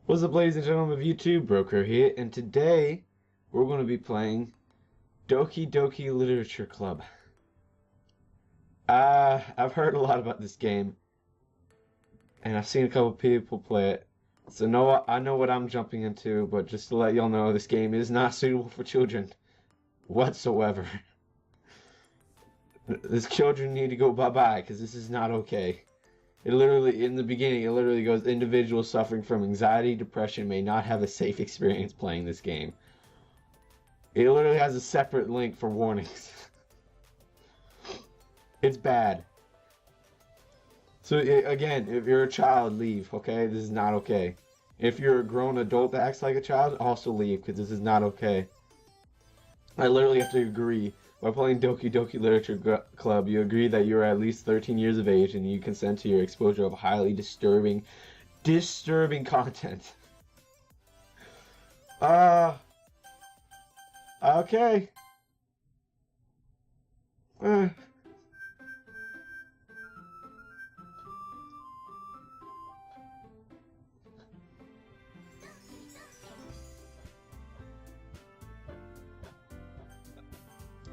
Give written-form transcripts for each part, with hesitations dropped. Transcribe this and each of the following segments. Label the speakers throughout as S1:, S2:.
S1: What's up, ladies and gentlemen of YouTube? Broker here, and today we're going to be playing Doki Doki Literature Club. I've heard a lot about this game, and I've seen a couple people play it, so I know what I'm jumping into, but just to let y'all know, this game is not suitable for children whatsoever. These children need to go bye-bye, because this is not okay. It literally, in the beginning, it literally goes, individuals suffering from anxiety, depression may not have a safe experience playing this game. It literally has a separate link for warnings. It's bad. So, again, if you're a child, leave, okay? This is not okay. If you're a grown adult that acts like a child, also leave, because this is not okay. I literally have to agree. By playing Doki Doki Literature Club, you agree that you are at least 13 years of age and you consent to your exposure of highly disturbing content. Okay.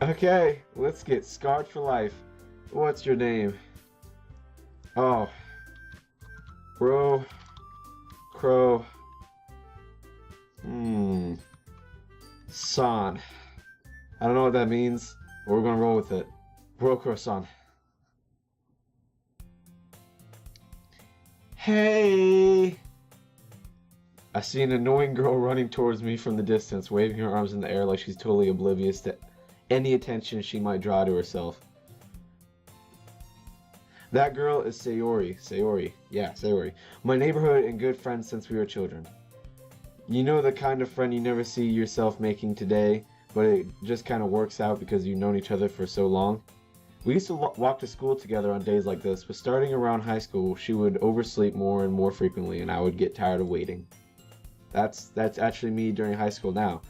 S1: Okay, let's get scarred for life. What's your name? Oh. Crow. San. I don't know what that means, but we're gonna roll with it. San. Hey! I see an annoying girl running towards me from the distance, waving her arms in the air like she's totally oblivious to any attention she might draw to herself. That girl is Sayori. Sayori. My neighborhood and good friend since we were children. You know, the kind of friend you never see yourself making today, but it just kind of works out because you've known each other for so long. We used to walk to school together on days like this, but starting around high school, she would oversleep more and more frequently, and I would get tired of waiting. That's actually me during high school now.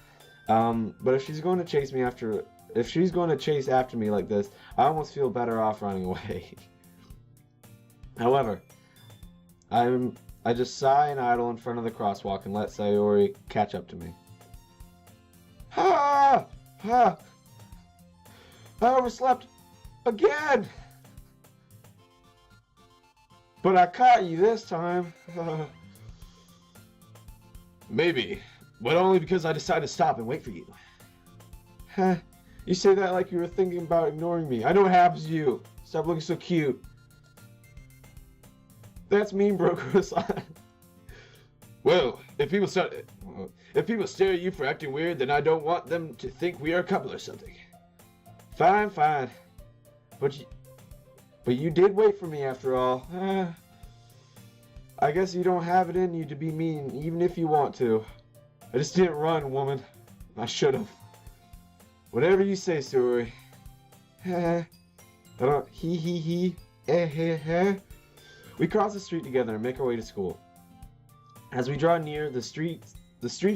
S1: But if she's going to chase after me like this, I almost feel better off running away. However, I just sigh and idle in front of the crosswalk and let Sayori catch up to me. Ha! Ha! I overslept again! But I caught you this time. Maybe, but only because I decided to stop and wait for you. Huh? You say that like you were thinking about ignoring me. I know it happens to you. Stop looking so cute. That's mean, Broker-san. Well, if people stare at you for acting weird, then I don't want them to think we are a couple or something. Fine. But you did wait for me after all. I guess you don't have it in you to be mean, even if you want to. I just didn't run, woman. I should have. Whatever you say, Sayori. We cross the street together and make our way to school. As we draw near, the streets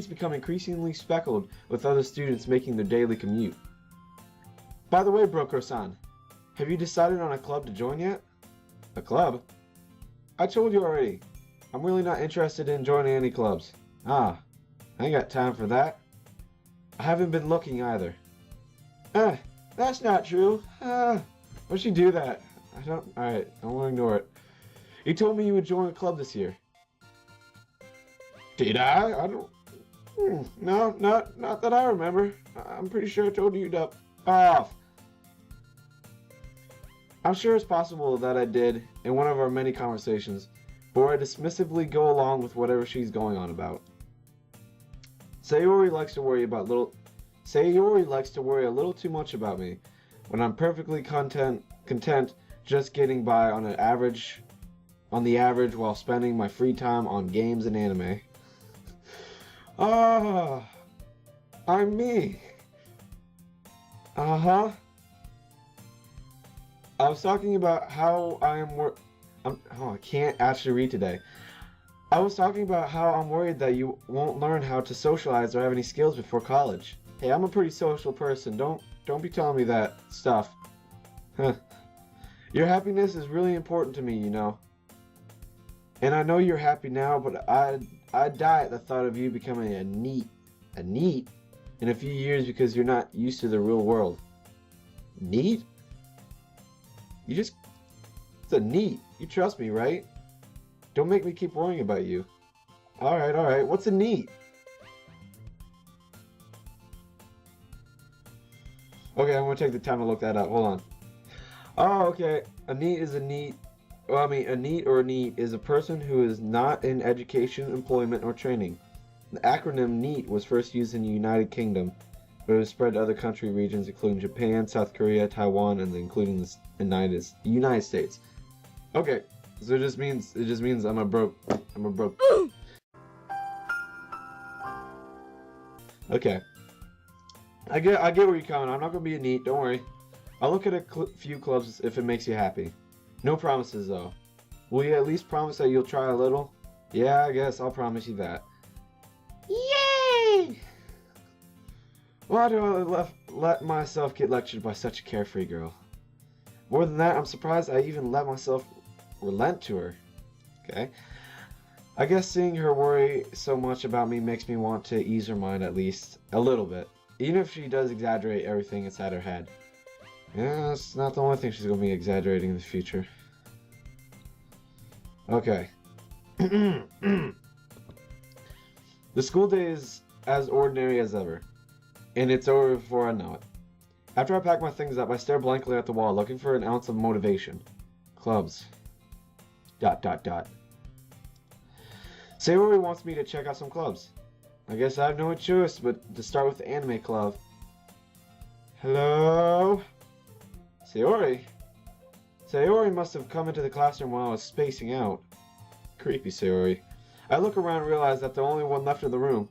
S1: become increasingly speckled with other students making their daily commute. By the way, Broker-san, have you decided on a club to join yet? A club? I told you already. I'm really not interested in joining any clubs. I ain't got time for that. I haven't been looking either. That's not true. Why'd you do that? Alright, I won't ignore it. You told me you would join a club this year. Did I? I don't... No, not that I remember. I'm pretty sure I told you to off. I'm sure it's possible that I did in one of our many conversations, but I dismissively go along with whatever she's going on about. Sayori likes to worry a little too much about me, when I'm perfectly content just getting by on the average while spending my free time on games and anime. I'm me. I was talking about how I can't actually read today. I was talking about how I'm worried that you won't learn how to socialize or have any skills before college. Hey, I'm a pretty social person. Don't be telling me that stuff. Your happiness is really important to me, you know. And I know you're happy now, but I'd die at the thought of you becoming a NEET in a few years because you're not used to the real world. NEET? It's a NEET. You trust me, right? Don't make me keep worrying about you. Alright. What's a NEET? Okay, I'm gonna take the time to look that up. Hold on. Oh, okay. A NEET is a NEET. Well, I mean, a NEET or a NEET is a person who is not in education, employment, or training. The acronym NEET was first used in the United Kingdom, but it was spread to other country regions including Japan, South Korea, Taiwan, and including the United States. Okay, so it just means I'm a broke. Okay, I get where you're coming. I'm not gonna be a NEET. Don't worry. I'll look at a few clubs if it makes you happy. No promises though. Will you at least promise that you'll try a little? Yeah, I guess I'll promise you that. Yay! Why do I let myself get lectured by such a carefree girl? More than that, I'm surprised I even let myself relent to her. Okay. I guess seeing her worry so much about me makes me want to ease her mind at least a little bit. Even if she does exaggerate everything inside her head. Yeah, that's not the only thing she's going to be exaggerating in the future. Okay. The school day is as ordinary as ever. And it's over before I know it. After I pack my things up, I stare blankly at the wall, looking for an ounce of motivation. Clubs. ... Sayori wants me to check out some clubs. I guess I have no choice but to start with the anime club. Hello? Sayori? Sayori must have come into the classroom while I was spacing out. Creepy Sayori. I look around and realize that the only one left in the room.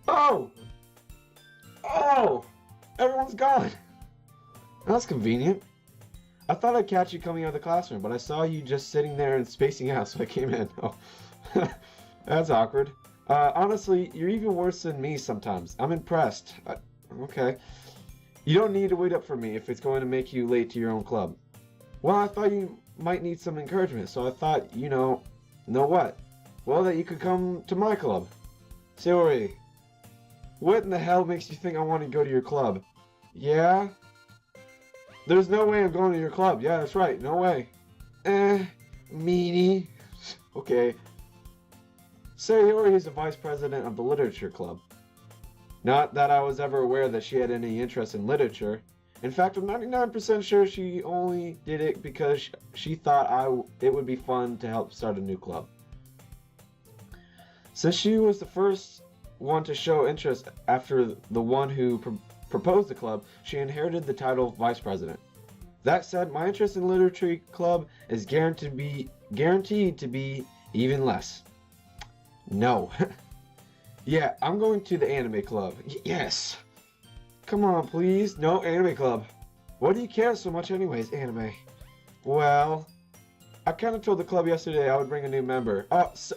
S1: Oh! Everyone's gone! That's convenient. I thought I'd catch you coming out of the classroom, but I saw you just sitting there and spacing out, so I came in. Oh. That's awkward. Honestly, you're even worse than me sometimes. I'm impressed. Okay. You don't need to wait up for me if it's going to make you late to your own club. Well, I thought you might need some encouragement, so I thought, know what? Well, that you could come to my club. Sayori, what in the hell makes you think I want to go to your club? Yeah? There's no way I'm going to your club. Yeah, that's right. No way. Meanie. Okay. Sayori is the vice president of the literature club. Not that I was ever aware that she had any interest in literature. In fact, I'm 99% sure she only did it because she thought it would be fun to help start a new club. Since she was the first one to show interest after the one who proposed the club, she inherited the title of vice president. That said, my interest in literature club is guaranteed to be even less. No. Yeah, I'm going to the anime club. Yes. Come on, please. No, anime club. Why do you care so much anyways, anime? Well, I kind of told the club yesterday I would bring a new member. Oh, so...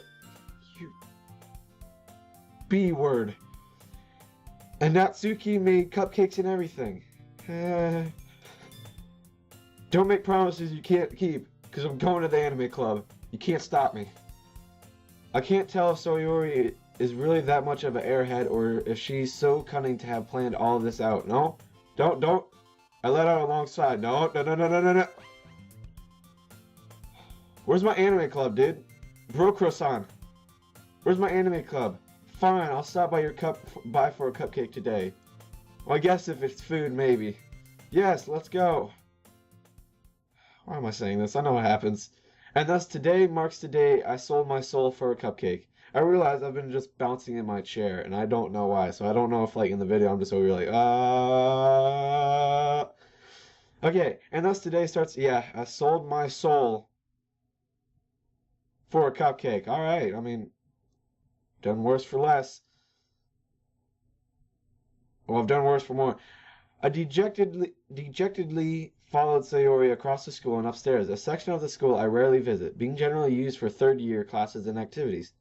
S1: You... B word. And Natsuki made cupcakes and everything. Don't make promises you can't keep, because I'm going to the anime club. You can't stop me. I can't tell if Sayori is really that much of an airhead or if she's so cunning to have planned all of this out. No? Don't. I let out alongside. No. Where's my anime club, dude? Bro-san. Where's my anime club? Fine, I'll stop by by for a cupcake today. Well, I guess if it's food, maybe. Yes, let's go. Why am I saying this? I know what happens. And thus today marks the day I sold my soul for a cupcake. I realize I've been just bouncing in my chair, and I don't know why. So I don't know if, like, in the video I'm just over like, Okay, and thus today starts, yeah, I sold my soul for a cupcake. Alright, I mean, done worse for less. Well, I've done worse for more. I dejectedly followed Sayori across the school and upstairs, a section of the school I rarely visit, being generally used for third-year classes and activities.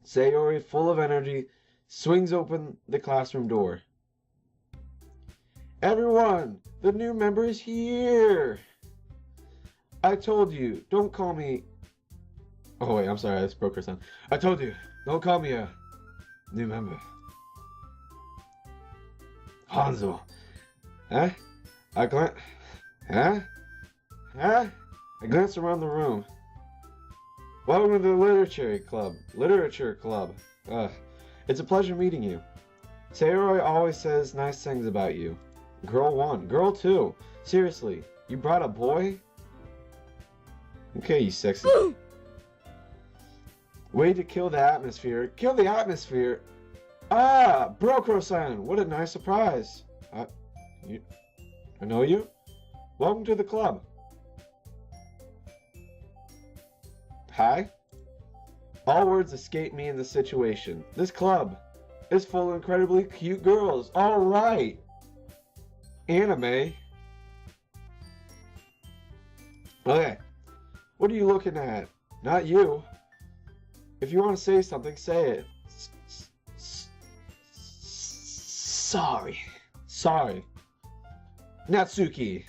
S1: Sayori, full of energy, swings open the classroom door. Everyone, the new member is here! I told you, don't call me... Oh wait, I'm sorry, I just broke her son. I told you, don't call me a new member. Hanzo. Huh? Huh? Huh? I glanced around the room. Welcome to the Literature Club. It's a pleasure meeting you. Sayori always says nice things about you. Girl 1. Girl 2. Seriously, you brought a boy? Okay, you sexy. Way to kill the atmosphere. Kill the atmosphere? Ah, Brokro-san, what a nice surprise. I know you? Welcome to the club. Hi? All words escape me in this situation. This club is full of incredibly cute girls. All right. Anime. Okay. What are you looking at? Not you. If you want to say something, say it. Sorry. Natsuki.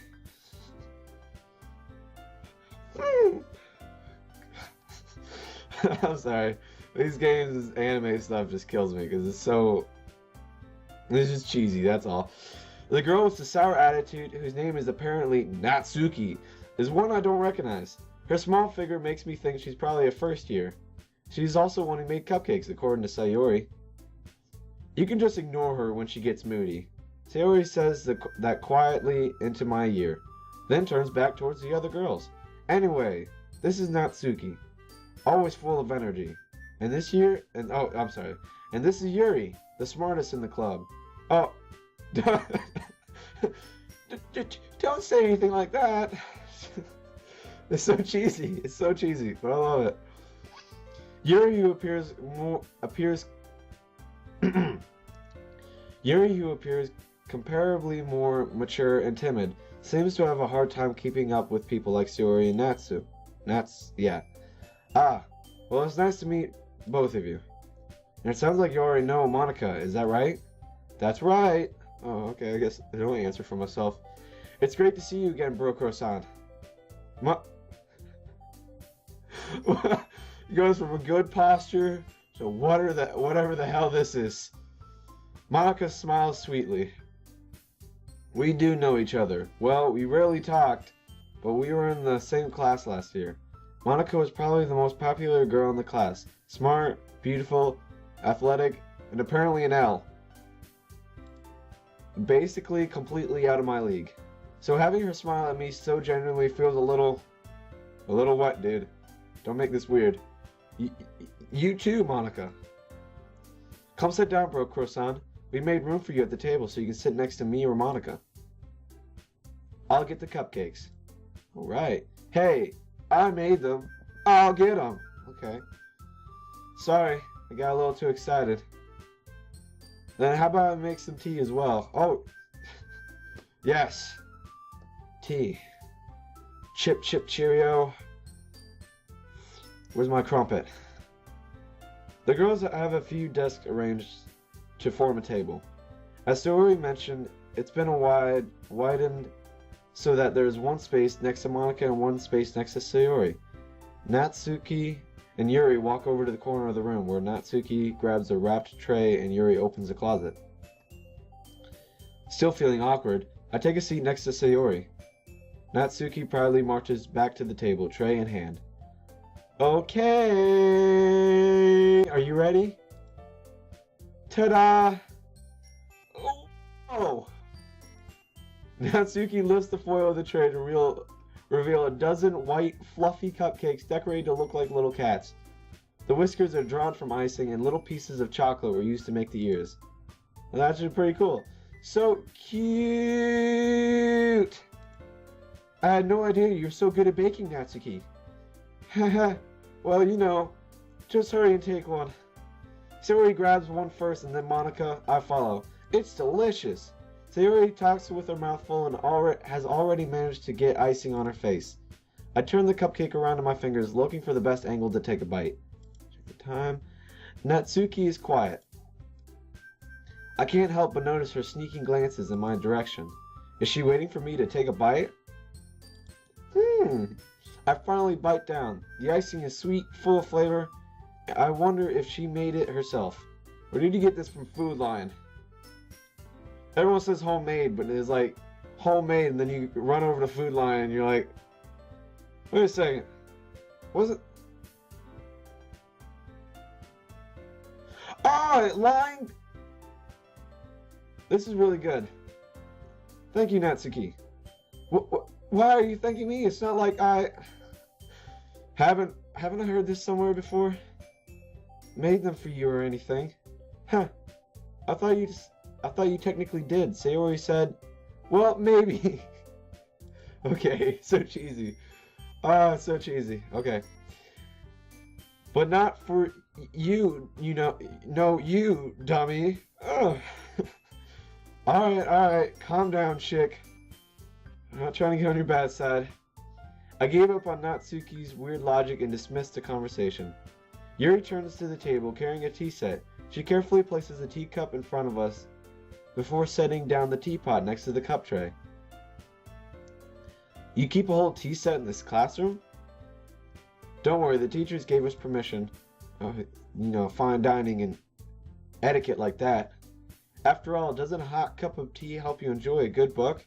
S1: I'm sorry. These games, anime stuff just kills me because it's just cheesy, that's all. The girl with the sour attitude, whose name is apparently Natsuki, is one I don't recognize. Her small figure makes me think she's probably a first year. She's also one who made cupcakes, according to Sayori. You can just ignore her when she gets moody. Sayori says that quietly into my ear, then turns back towards the other girls. Anyway, this is Natsuki, always full of energy. And this is Yuri, the smartest in the club. Oh, don't say anything like that. It's so cheesy, but I love it. Yuri, who appears comparably more mature and timid, seems to have a hard time keeping up with people like Sayori and Natsu. Ah, well, it's nice to meet both of you. And it sounds like you already know Monica, is that right? That's right. Oh, okay, I guess I don't answer for myself. It's great to see you again, Brokro-san. He goes from a good posture to whatever the hell this is. Monica smiles sweetly. We do know each other. Well, we rarely talked, but we were in the same class last year. Monica was probably the most popular girl in the class. Smart, beautiful, athletic, and apparently an L. Basically completely out of my league. So having her smile at me so genuinely feels a little what, dude? Don't make this weird. You too, Monica. Come sit down, Brokro-san. We made room for you at the table so you can sit next to me or Monica. I'll get the cupcakes. Alright. Hey, I made them. I'll get them. Okay. Sorry, I got a little too excited. Then how about I make some tea as well? Oh, yes. Tea. Chip, cheerio. Where's my crumpet? The girls have a few desks arranged to form a table. As Sayori mentioned, it's been widened so that there's one space next to Monica and one space next to Sayori. Natsuki and Yuri walk over to the corner of the room where Natsuki grabs a wrapped tray and Yuri opens a closet. Still feeling awkward, I take a seat next to Sayori. Natsuki proudly marches back to the table, tray in hand. Okay, are you ready? Ta-da! Oh! Natsuki lifts the foil of the tray to reveal a dozen white, fluffy cupcakes decorated to look like little cats. The whiskers are drawn from icing, and little pieces of chocolate were used to make the ears. And that's actually pretty cool. So cute! I had no idea you're so good at baking, Natsuki. Haha, well, you know, just hurry and take one. Sayori grabs one first, and then Monica, I follow. It's delicious! Sayori talks with her mouth full and has already managed to get icing on her face. I turn the cupcake around in my fingers, looking for the best angle to take a bite. Check the time. Natsuki is quiet. I can't help but notice her sneaking glances in my direction. Is she waiting for me to take a bite? I finally bite down. The icing is sweet, full of flavor. I wonder if she made it herself. Or did you get this from Food Lion? Everyone says homemade, but it's like homemade, and then you run over to Food Lion and you're like, wait a second. Was it? Oh, lying. This is really good. Thank you, Natsuki. Why are you thanking me? It's not like I haven't I heard this somewhere before? Made them for you or anything? Huh? I thought you technically did. Sayori said, well, maybe. Okay, so cheesy. So cheesy. Okay. But not for you, no, you, dummy. Ugh. Alright, calm down, chick. I'm not trying to get on your bad side. I gave up on Natsuki's weird logic and dismissed the conversation. Yuri turns to the table carrying a tea set. She carefully places a teacup in front of us before setting down the teapot next to the cup tray. You keep a whole tea set in this classroom? Don't worry, the teachers gave us permission. Fine dining and etiquette like that. After all, doesn't a hot cup of tea help you enjoy a good book?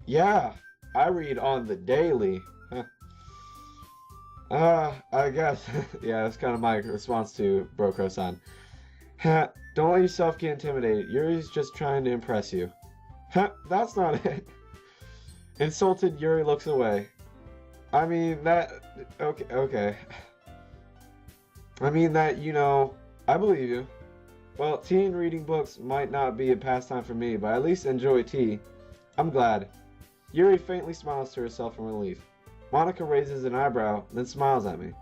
S1: Yeah, I read on the daily. I guess. Yeah, that's kind of my response to Broko-san. Don't let yourself get intimidated. Yuri's just trying to impress you. That's not it. Insulted, Yuri looks away. I mean, okay. I mean that, I believe you. Well, tea and reading books might not be a pastime for me, but I at least enjoy tea. I'm glad. Yuri faintly smiles to herself in relief. Monica raises an eyebrow, then smiles at me.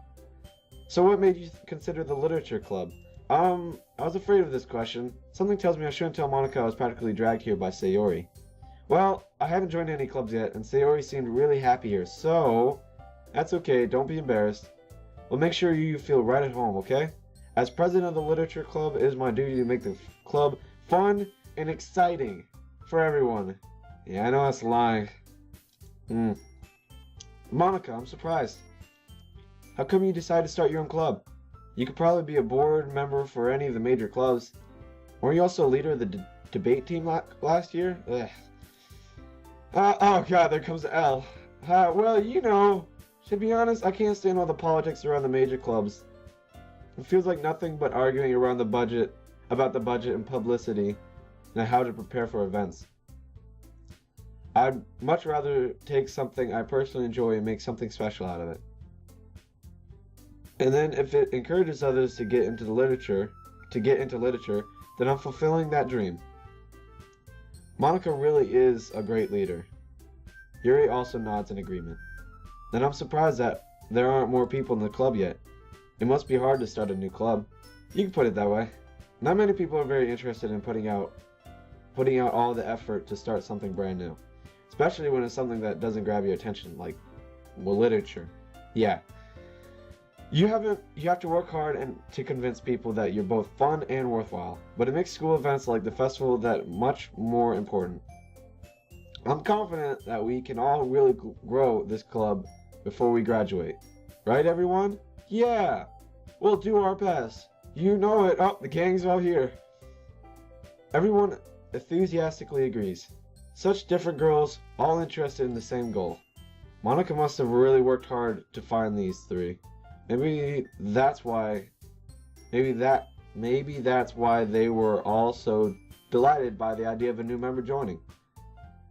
S1: So what made you consider the literature club? I was afraid of this question. Something tells me I shouldn't tell Monica I was practically dragged here by Sayori. Well, I haven't joined any clubs yet, and Sayori seemed really happy here, so that's okay, don't be embarrassed. We'll make sure you feel right at home, okay? As president of the literature club, it is my duty to make the club fun and exciting for everyone. Yeah, I know that's lying. Monica, I'm surprised. How come you decided to start your own club? You could probably be a board member for any of the major clubs. Weren't you also a leader of the debate team last year? Ugh. Oh god, there comes the L. Well, to be honest, I can't stand all the politics around the major clubs. It feels like nothing but arguing around the budget, about the budget and publicity, and how to prepare for events. I'd much rather take something I personally enjoy and make something special out of it. And then if it encourages others to get into literature, then I'm fulfilling that dream. Monica really is a great leader. Yuri also nods in agreement. Then I'm surprised that there aren't more people in the club yet. It must be hard to start a new club. You can put it that way. Not many people are very interested in putting out all the effort to start something brand new. Especially when it's something that doesn't grab your attention, like, literature. Yeah. You have to work hard and to convince people that you're both fun and worthwhile, but it makes school events like the festival that much more important. I'm confident that we can all really grow this club before we graduate. Right, everyone? Yeah! We'll do our best. You know it. Oh, the gang's all here. Everyone enthusiastically agrees. Such different girls, all interested in the same goal. Monica must have really worked hard to find these three. Maybe that's why they were all so delighted by the idea of a new member joining.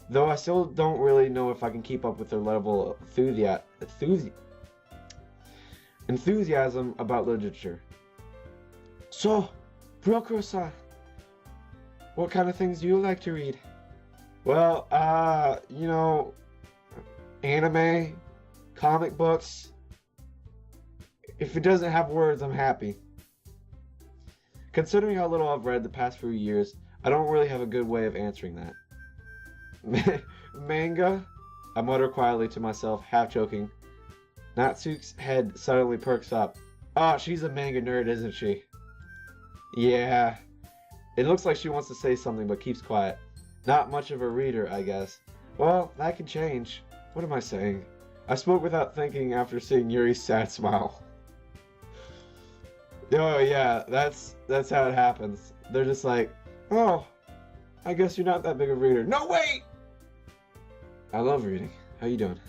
S1: Though I still don't really know if I can keep up with their level of enthusiasm about literature. So, Broko-san, what kind of things do you like to read? Well, anime, comic books. If it doesn't have words, I'm happy. Considering how little I've read the past few years, I don't really have a good way of answering that. Manga? I mutter quietly to myself, half joking. Natsuki's head suddenly perks up. Oh, she's a manga nerd, isn't she? Yeah. It looks like she wants to say something but keeps quiet. Not much of a reader, I guess. Well, that can change. What am I saying? I spoke without thinking after seeing Yuri's sad smile. Oh yeah, that's how it happens. They're just like, oh, I guess you're not that big of a reader. No, wait! I love reading. How you doing?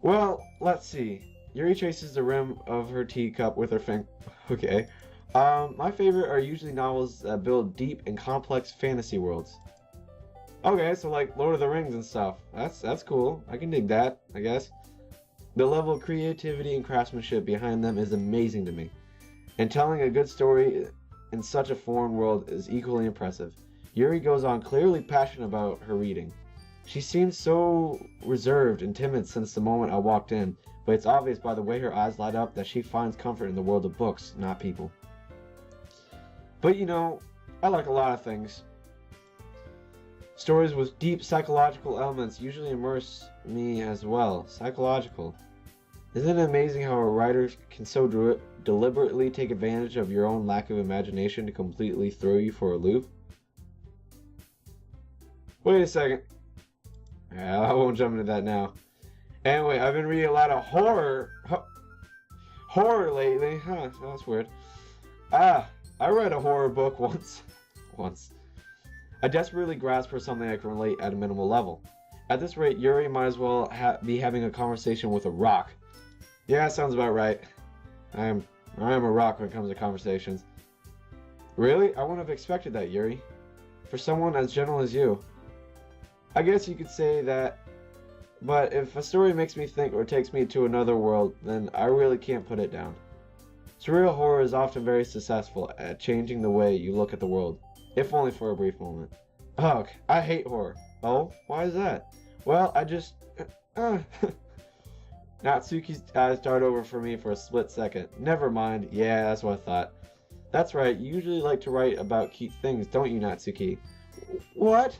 S1: Well, let's see. Yuri traces the rim of her teacup with her finger. Okay. My favorite are usually novels that build deep and complex fantasy worlds. Okay, so like Lord of the Rings and stuff. That's cool. I can dig that, I guess. The level of creativity and craftsmanship behind them is amazing to me. And telling a good story in such a foreign world is equally impressive. Yuri goes on clearly passionate about her reading. She seems so reserved and timid since the moment I walked in, but it's obvious by the way her eyes light up that she finds comfort in the world of books, not people. But you know, I like a lot of things. Stories with deep psychological elements usually immerse me as well. Psychological. Isn't it amazing how a writer can so deliberately take advantage of your own lack of imagination to completely throw you for a loop? Wait a second. Yeah, I won't jump into that now. Anyway, I've been reading a lot of horror lately. Huh, that's weird. I read a horror book once. I desperately grasp for something I can relate at a minimal level. At this rate, Yuri might as well be having a conversation with a rock. Yeah, sounds about right. I am a rock when it comes to conversations. Really? I wouldn't have expected that, Yuri. For someone as gentle as you. I guess you could say that, but if a story makes me think or takes me to another world, then I really can't put it down. Surreal horror is often very successful at changing the way you look at the world, if only for a brief moment. Ugh, I hate horror. Oh, why is that? Well, I just... Natsuki's eyes dart over for me for a split second. Never mind. Yeah, that's what I thought. That's right, you usually like to write about cute things, don't you, Natsuki? What?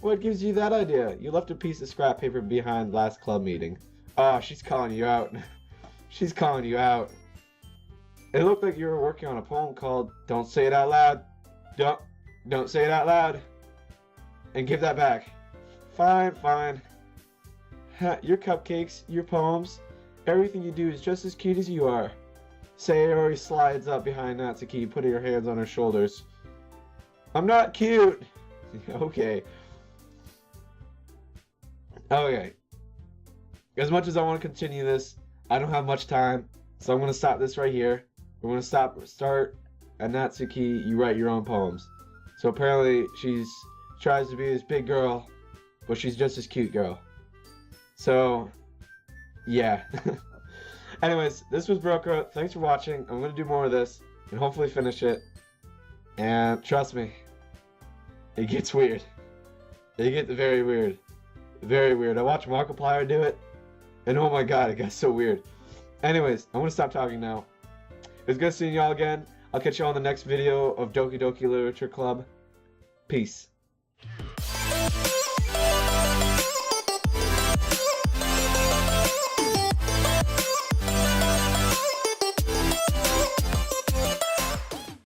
S1: What gives you that idea? You left a piece of scrap paper behind last club meeting. Oh, she's calling you out. She's calling you out. It looked like you were working on a poem called Don't Say It Out Loud. Don't say it out loud. And give that back. Fine. Your cupcakes, your poems, everything you do is just as cute as you are. Sayori slides up behind Natsuki, putting her hands on her shoulders. I'm not cute. Okay. As much as I want to continue this, I don't have much time, so I'm going to stop this right here. We're going to start at Natsuki, you write your own poems. So apparently she tries to be this big girl, but she's just this cute girl. So, yeah. Anyways, this was Broco. Thanks for watching. I'm going to do more of this and hopefully finish it. And trust me, it gets weird. It gets very weird. Very weird. I watched Markiplier do it, and oh my god, it got so weird. Anyways, I'm going to stop talking now. It was good seeing y'all again. I'll catch y'all in the next video of Doki Doki Literature Club. Peace.